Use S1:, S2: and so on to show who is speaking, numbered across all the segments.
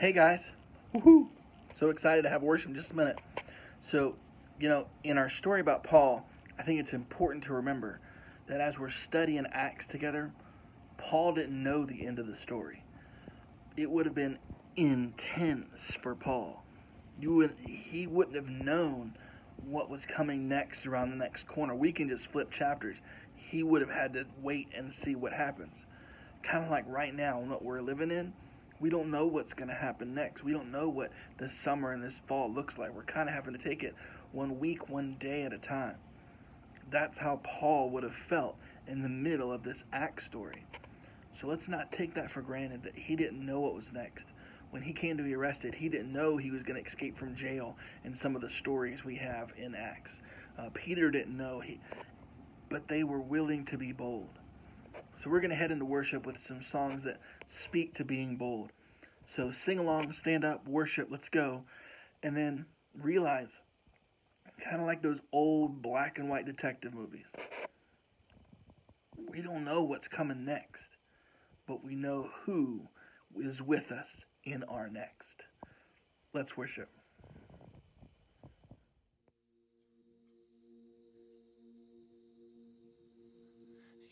S1: Hey guys, woohoo! So excited to have worship in just a minute. So, in our story about Paul, I think it's important to remember that as we're studying Acts together, Paul didn't know the end of the story. It would have been intense for Paul. He wouldn't have known what was coming next around the next corner. We can just flip chapters. He would have had to wait and see what happens. Kind of like right now, what we're living in, we don't know what's going to happen next. We don't know what this summer and this fall looks like. We're kind of having to take it one week, one day at a time. That's how Paul would have felt in the middle of this Acts story. So let's not take that for granted that he didn't know what was next. When he came to be arrested, he didn't know he was going to escape from jail in some of the stories we have in Acts. Peter didn't know, but they were willing to be bold. So we're going to head into worship with some songs that speak to being bold. So sing along, stand up, worship, let's go. And then realize, kind of like those old black and white detective movies, we don't know what's coming next, but we know who is with us in our next. Let's worship.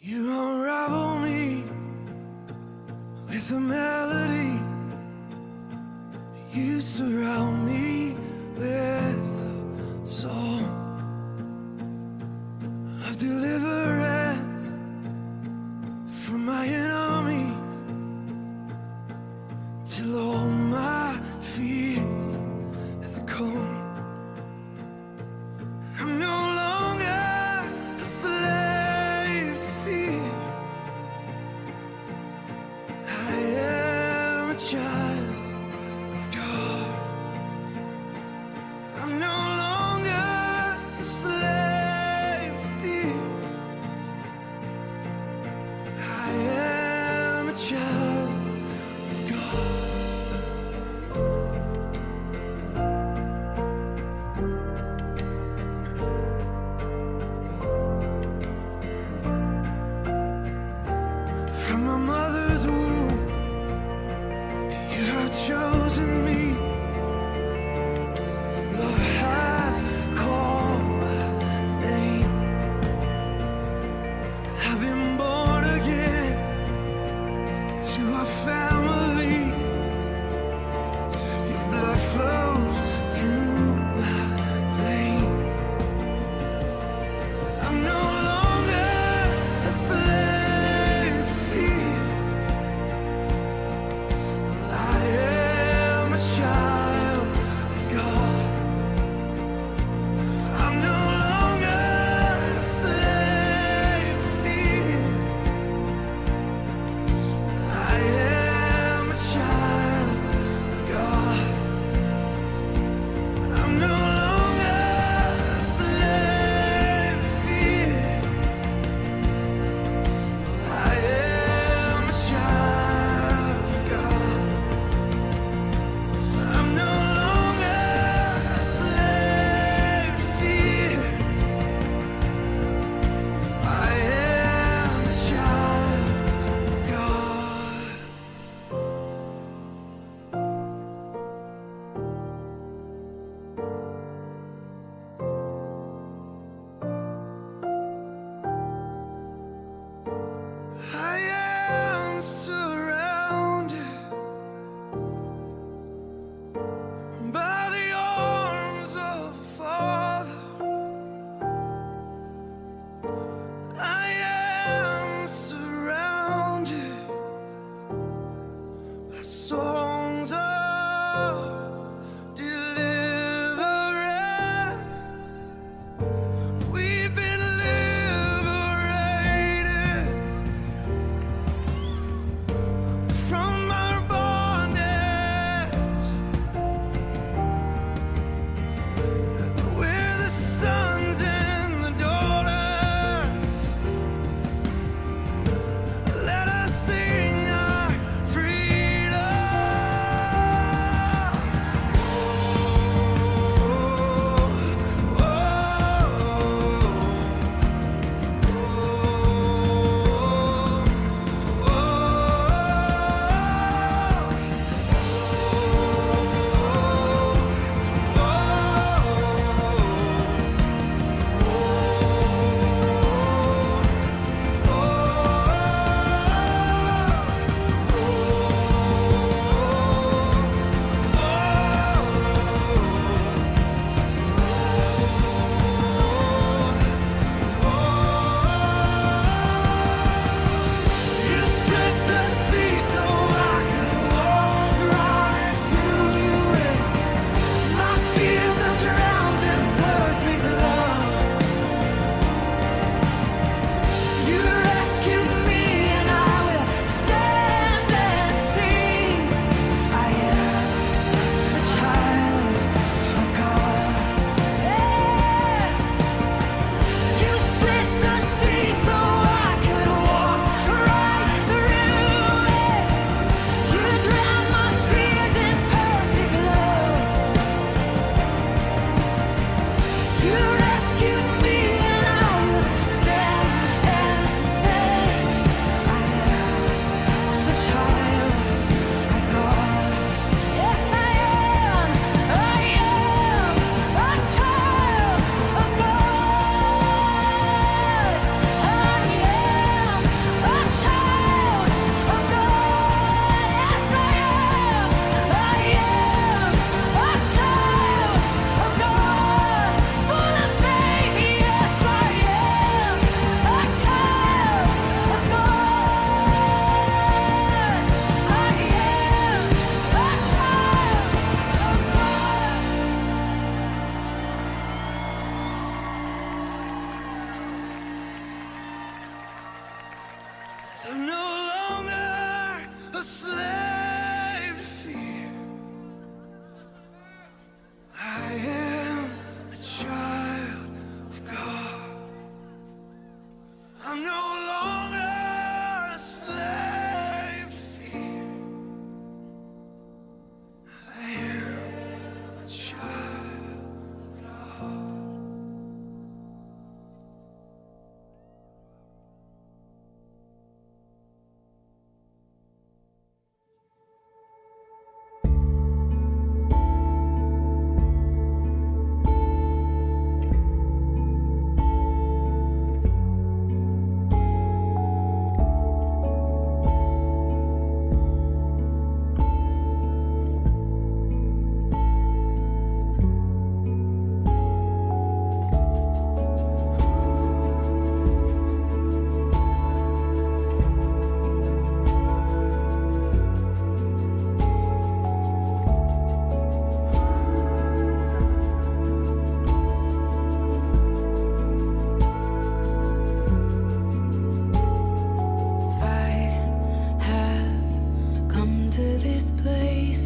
S2: You unravel me with a melody. You surround me with a song of deliverance from my enemies, till all my fears have gone. I'm no longer a slave to fear. I am a child of God. I'm no longer a slave to fear. I am a child of God. From my mother's womb, you have chosen me. Love has called my name. I've been born again to a family. Your blood flows through my veins. I'm no longer a slave to fear. I am a child of God. I'm no longer a slave to fear. I am a child of God. I'm no longer a slave to fear. I am a child of God. I'm no longer a slave to fear. I am a child of God. I am surrounded by the arms of a Father. I am surrounded by songs of deliverance. We've been liberated from our bondage. We're the sons and the daughters. Let us sing our freedom.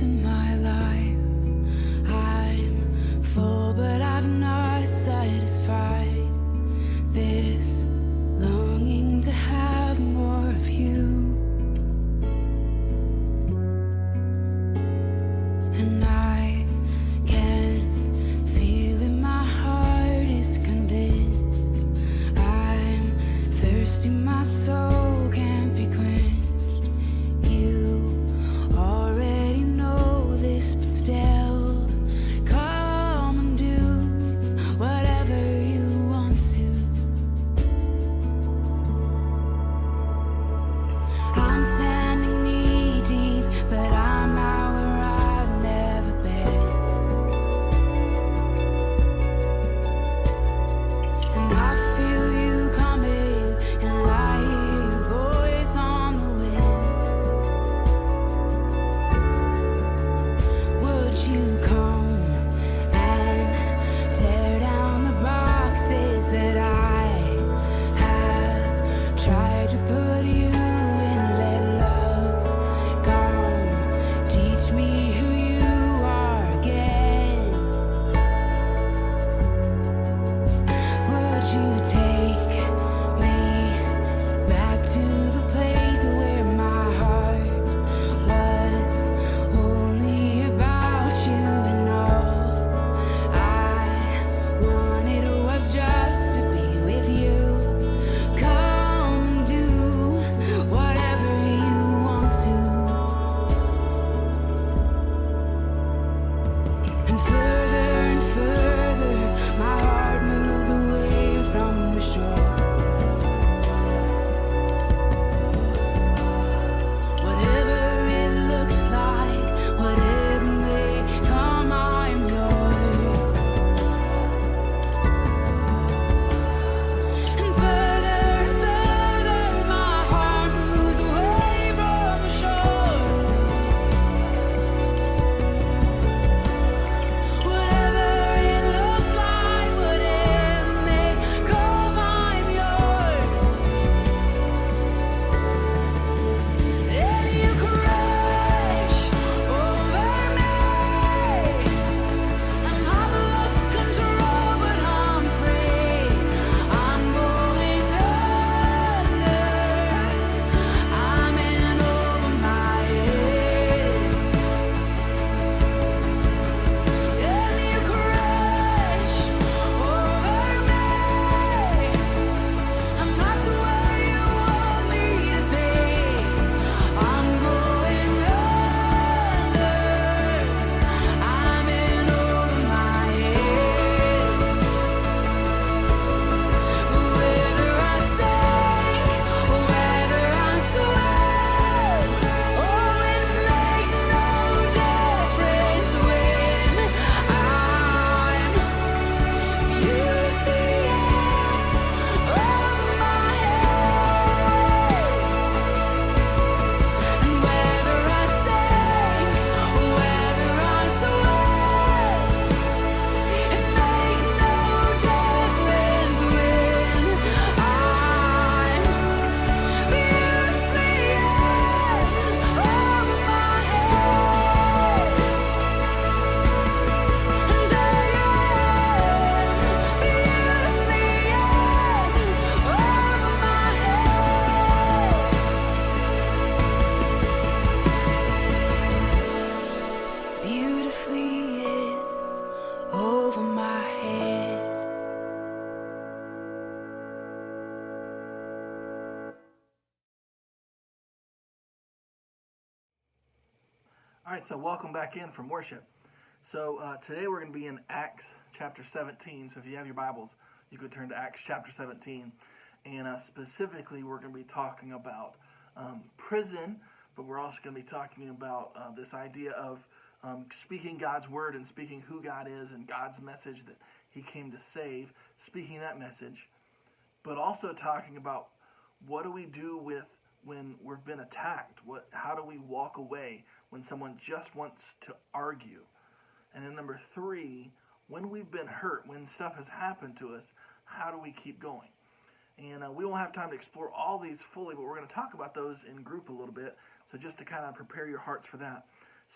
S3: in my life. I'm full, but I've not satisfied this longing to have more of you. And I can feel in my heart is convinced I'm thirsty, my soul can't be quenched. You already know this, but still, come and do whatever you want to. I'm standing knee deep, but I'm out where I've never been. And I feel you coming, and I hear your voice on the wind. Would you come and tear down the boxes that I have tried to put you in? Let love come, teach me who you are again. Would you take me back to the place where my heart was only about you, and all I wanted was just to be with you. Come and do whatever you want to. And further, my heart moves away from the shore. Whatever it looks like, whatever may come, I'm yours. And further, my heart moves away from the shore. Whatever it looks like, whatever may come, I'm yours. And you crash over me, and I've lost control, but I'm free. I'm going under. I'm in over my head. And you crash over me, and that's where you want me to be. I'm going under. I'm in over my head. Whether I sink, whether I swim, oh, it makes no difference when I'm used the air over my head. And whether I sink, whether I swim, it makes no difference when I'm beautifully over my head. And beautifully over my head.
S1: All right, so welcome back in from worship. So today we're going to be in Acts chapter 17. So if you have your Bibles, you could turn to Acts chapter 17. And specifically, we're going to be talking about prison, but we're also going to be talking about this idea of speaking God's word and speaking who God is and God's message that he came to save, speaking that message, but also talking about what do we do with when we've been attacked? How do we walk away when someone just wants to argue? And then number 3, when we've been hurt, when stuff has happened to us, how do we keep going? And we won't have time to explore all these fully, but we're going to talk about those in group a little bit. So just to kind of prepare your hearts for that.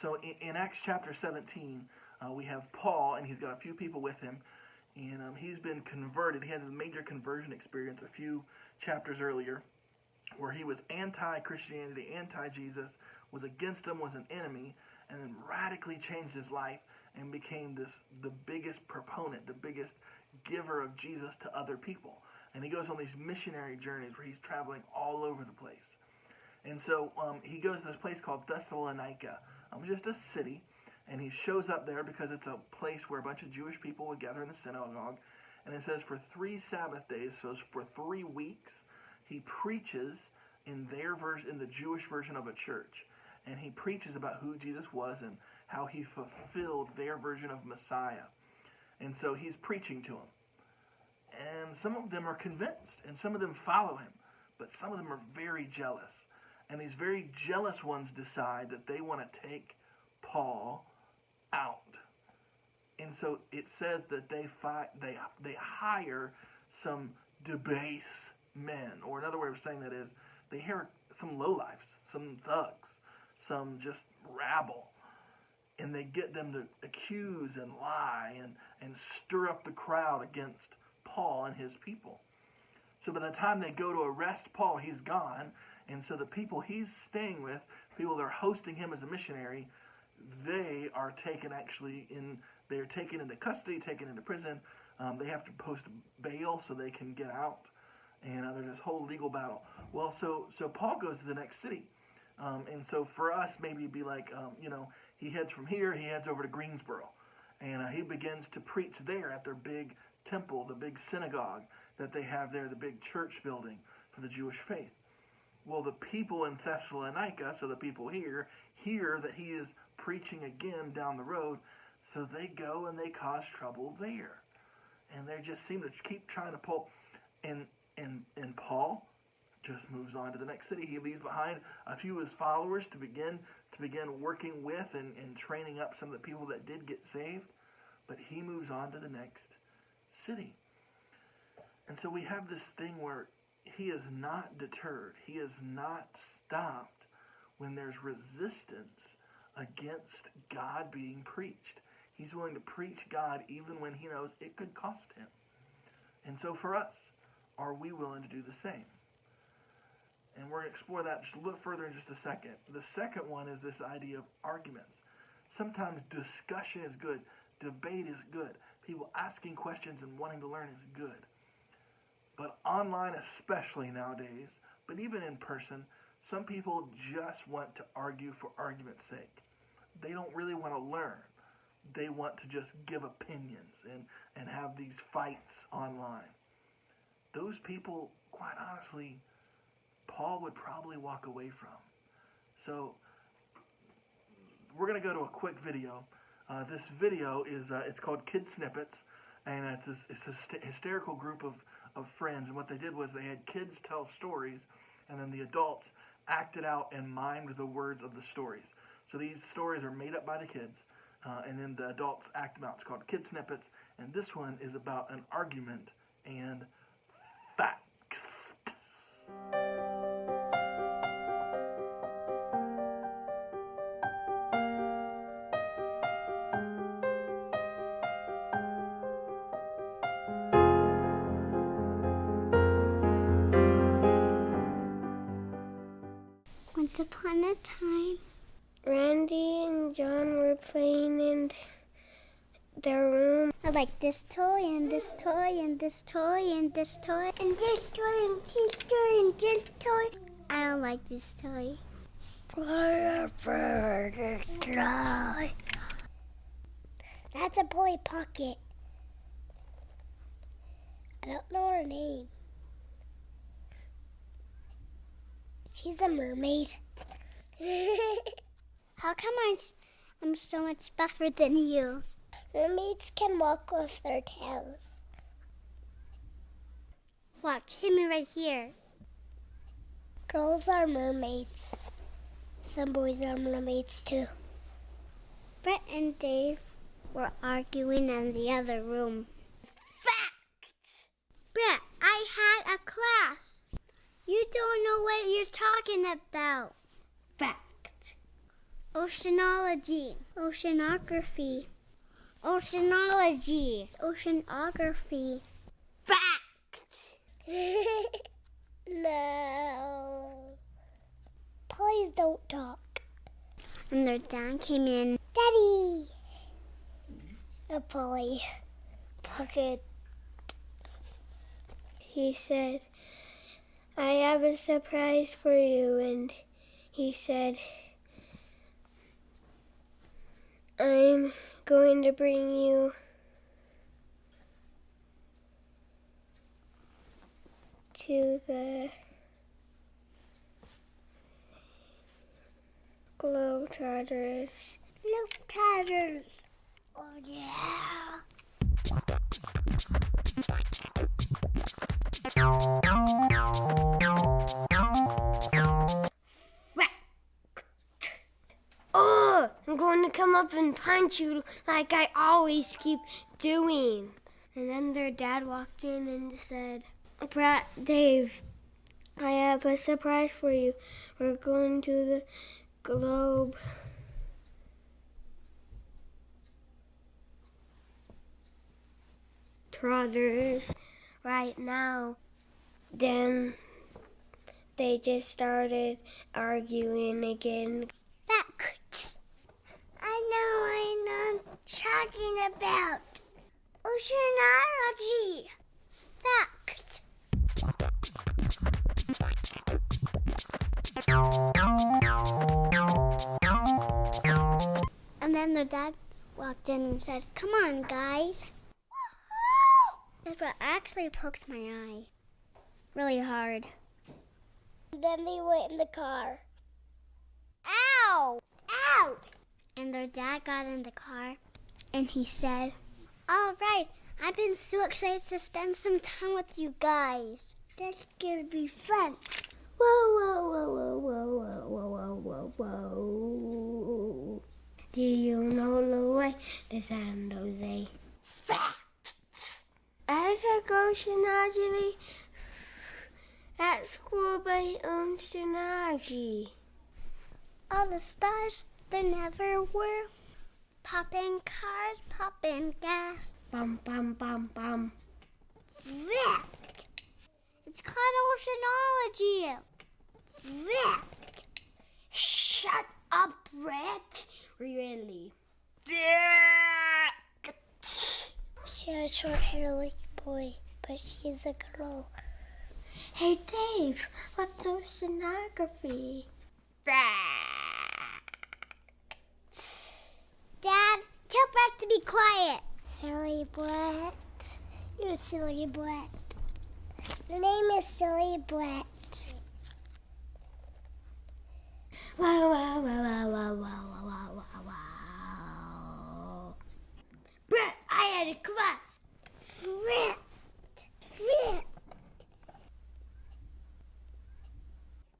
S1: So in Acts chapter 17, we have Paul, and he's got a few people with him, and he's been converted. He has a major conversion experience a few chapters earlier, where he was anti-Christianity, anti-Jesus, was against him, was an enemy, and then radically changed his life and became the biggest proponent, the biggest giver of Jesus to other people. And he goes on these missionary journeys where he's traveling all over the place. And so he goes to this place called Thessalonica, just a city, and he shows up there because it's a place where a bunch of Jewish people would gather in the synagogue. And it says for 3 Sabbath days, so for 3 weeks, he preaches in their version, in the Jewish version of a church. And he preaches about who Jesus was and how he fulfilled their version of Messiah. And so he's preaching to them. And some of them are convinced, and some of them follow him. But some of them are very jealous. And these very jealous ones decide that they want to take Paul out. And so it says that they hire some debased men. Or another way of saying that is they hire some lowlifes, some thugs, some just rabble. And they get them to accuse and lie and stir up the crowd against Paul and his people. So by the time they go to arrest Paul, he's gone. And so the people he's staying with, people that are hosting him as a missionary, they are taken they're taken into custody, taken into prison. They have to post bail so they can get out. And there's this whole legal battle. Well, so Paul goes to the next city. And so for us, maybe it'd be like, he heads from here, he heads over to Greensboro. And he begins to preach there at their big temple, the big synagogue that they have there, the big church building for the Jewish faith. Well, the people in Thessalonica, so the people here, hear that he is preaching again down the road, so they go and they cause trouble there. And they just seem to keep trying to pull. And Paul just moves on to the next city. He leaves behind a few of his followers to begin working with and training up some of the people that did get saved. But he moves on to the next city. And so we have this thing where he is not deterred. He is not stopped when there's resistance against God being preached. He's willing to preach God even when he knows it could cost him. And so for us, are we willing to do the same? And we're going to explore that just a little further in just a second. The second one is this idea of arguments. Sometimes discussion is good. Debate is good. People asking questions and wanting to learn is good. But online especially nowadays, but even in person, some people just want to argue for argument's sake. They don't really want to learn. They want to just give opinions and have these fights online. Those people, quite honestly, Paul would probably walk away from. So we're going to go to a quick video. This video is it's called Kid Snippets, and it's a hysterical group of friends. And what they did was they had kids tell stories, and then the adults acted out and mimed the words of the stories. So these stories are made up by the kids, and then the adults act them out. It's called Kid Snippets, and this one is about an argument and facts.
S4: Once upon a time,
S5: Randy and John were playing in their room.
S4: I like this toy and this toy and this toy and this toy and this toy and this toy and this toy. I don't like this toy.
S5: That's a Polly Pocket. I don't know her name. She's a mermaid.
S4: How come I'm so much buffer than you?
S5: Mermaids can walk with their tails.
S4: Watch, hit me right here.
S5: Girls are mermaids. Some boys are mermaids too.
S4: Brett and Dave were arguing in the other room.
S5: Fact!
S4: Brett, I had a class. You don't know what you're talking about.
S5: Fact.
S4: Oceanology. Oceanography. Oceanology. Oceanography.
S5: Fact! No. Please don't talk.
S4: And their dad came in.
S5: Daddy! A Polly Pocket. He said, I have a surprise for you. And he said, I'm going to bring you to the Globetrotters.
S4: Globetrotters.
S5: Oh, yeah. Oh, I'm going to come up and punch you like I always keep doing. And then their dad walked in and said, Dave, I have a surprise for you. We're going to the Globe Trotters right now. Then they just started arguing again.
S4: Fact. I know I'm talking about. Oceanology. Fact. And then the dad walked in and said, come on, guys. That's what actually poked my eye really hard.
S5: Then they went in the car.
S4: Ow! Ow! And their dad got in the car and he said, all right, I've been so excited to spend some time with you guys. That's gonna be fun.
S5: Whoa, whoa, whoa, whoa, whoa, whoa, whoa, whoa, whoa. Do you know the way to San Jose? Fact! I took oceanology at school by oceanology.
S4: All the stars there never were. Popping cars, popping gas.
S5: Bum, bum, bum, bum.
S4: Fact! It's called oceanology. Fact!
S5: Shut up, Brett. Really. She has short hair like a boy, but she's a girl. Hey, Dave, what's oceanography?
S4: Dad, tell Brett to be quiet.
S5: Silly Brett. You're silly Brett. Your name is Silly Brett. Wow, wow, wow, wow, wow, wow, wow, wow, wow. Brett, I had a class.
S4: Brett. Brett.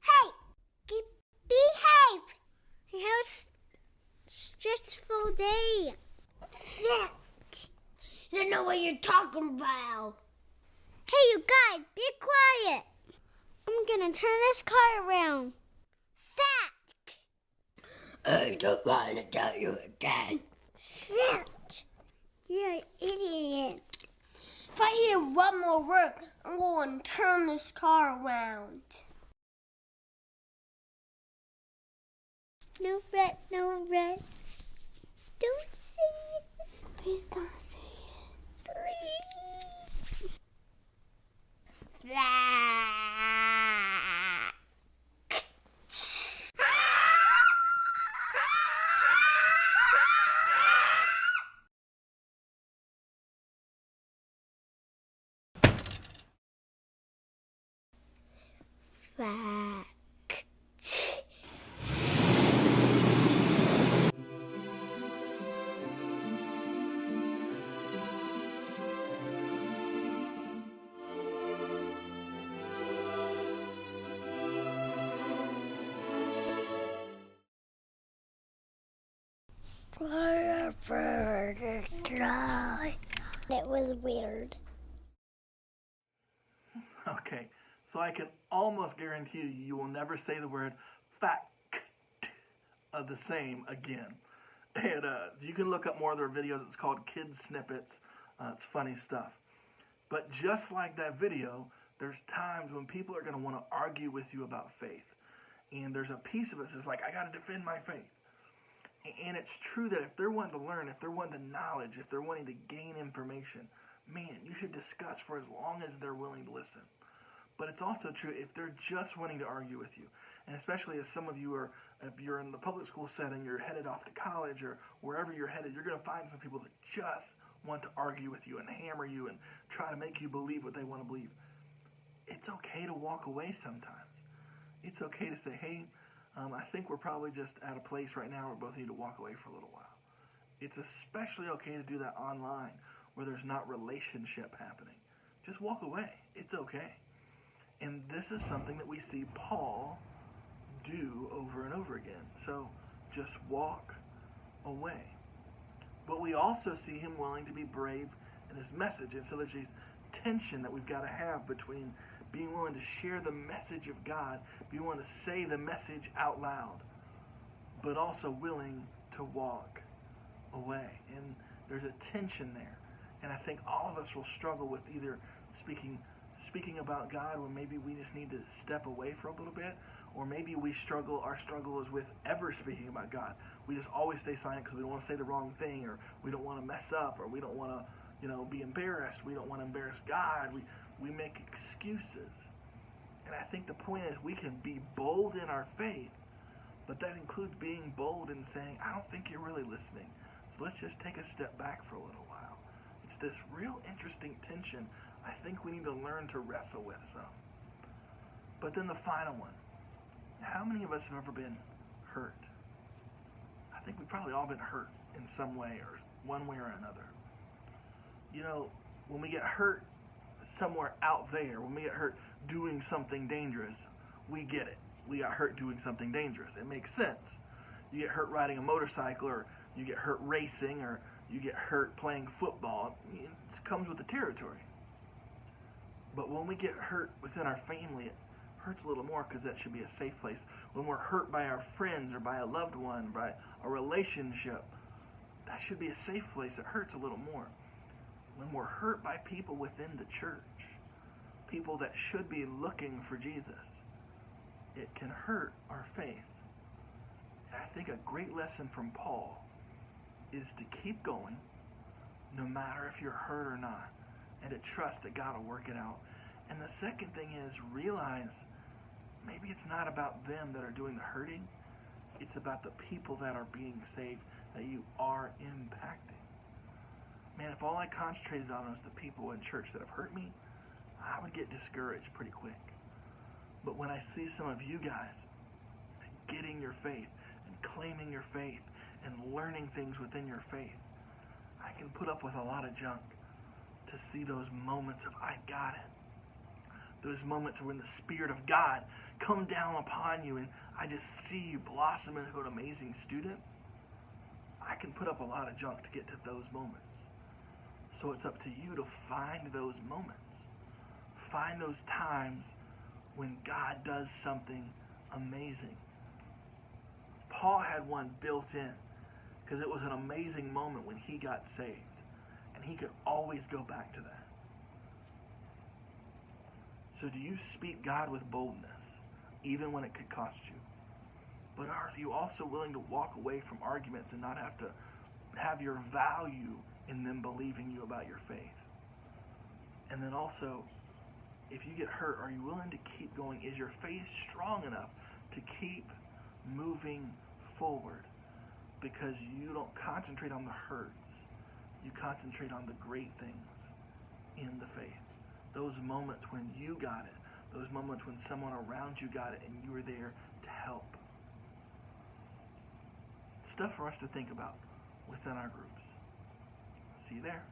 S4: Hey, behave. You have a stressful day. Brett.
S5: You don't know what you're talking about.
S4: Hey, you guys, be quiet. I'm gonna turn this car around. Fact.
S5: I don't want to tell you again.
S4: Fact. You're an idiot.
S5: If I hear one more word, I'm going to turn this car around.
S4: No, Brett, no, Brett. Don't say it.
S5: Please don't say it.
S4: Please.
S5: Fact. It was weird.
S1: Okay, so I can almost guarantee you will never say the word fact of the same again. And you can look up more of their videos. It's called Kids Snippets. It's funny stuff. But just like that video, there's times when people are going to want to argue with you about faith. And there's a piece of us that's like, I got to defend my faith. And it's true that if they're wanting to learn, if they're wanting to knowledge, if they're wanting to gain information, man, you should discuss for as long as they're willing to listen. But it's also true if they're just wanting to argue with you. And especially as some of you are, if you're in the public school setting, you're headed off to college or wherever you're headed, you're going to find some people that just want to argue with you and hammer you and try to make you believe what they want to believe. It's okay to walk away sometimes. It's okay to say, hey, I think we're probably just at a place right now where we both need to walk away for a little while. It's especially okay to do that online where there's not relationship happening. Just walk away. It's okay. And this is something that we see Paul do over and over again. So just walk away. But we also see him willing to be brave in his message. And so there's this tension that we've got to have between being willing to share the message of God, being willing to say the message out loud, but also willing to walk away. And there's a tension there. And I think all of us will struggle with either speaking about God when maybe we just need to step away for a little bit, or maybe our struggle is with ever speaking about God. We just always stay silent because we don't want to say the wrong thing, or we don't want to mess up, or we don't want to be embarrassed. We don't want to embarrass God. We make excuses. And I think the point is we can be bold in our faith, but that includes being bold in saying, I don't think you're really listening. So let's just take a step back for a little while. It's this real interesting tension I think we need to learn to wrestle with some. But then the final one. How many of us have ever been hurt? I think we've probably all been hurt in some way or one way or another. When we get hurt somewhere out there, when we get hurt doing something dangerous, we get it. We got hurt doing something dangerous. It makes sense. You get hurt riding a motorcycle, or you get hurt racing, or you get hurt playing football. It comes with the territory. But when we get hurt within our family, it hurts a little more because that should be a safe place. When we're hurt by our friends or by a loved one, by a relationship, that should be a safe place. It hurts a little more. When we're hurt by people within the church, people that should be looking for Jesus, it can hurt our faith. And I think a great lesson from Paul is to keep going no matter if you're hurt or not, and to trust that God will work it out. And the second thing is realize maybe it's not about them that are doing the hurting. It's about the people that are being saved that you are impacting. Man, if all I concentrated on was the people in church that have hurt me, I would get discouraged pretty quick. But when I see some of you guys getting your faith and claiming your faith and learning things within your faith, I can put up with a lot of junk to see those moments of I got it. Those moments when the Spirit of God come down upon you and I just see you blossom into an amazing student. I can put up a lot of junk to get to those moments. So it's up to you to find those moments. Find those times when God does something amazing. Paul had one built in because it was an amazing moment when he got saved. And he could always go back to that. So do you speak God with boldness, even when it could cost you? But are you also willing to walk away from arguments and not have to have your value in them believing you about your faith? And then also, if you get hurt, are you willing to keep going? Is your faith strong enough to keep moving forward? Because you don't concentrate on the hurts. You concentrate on the great things in the faith. Those moments when you got it. Those moments when someone around you got it and you were there to help. Stuff for us to think about within our groups. See you there.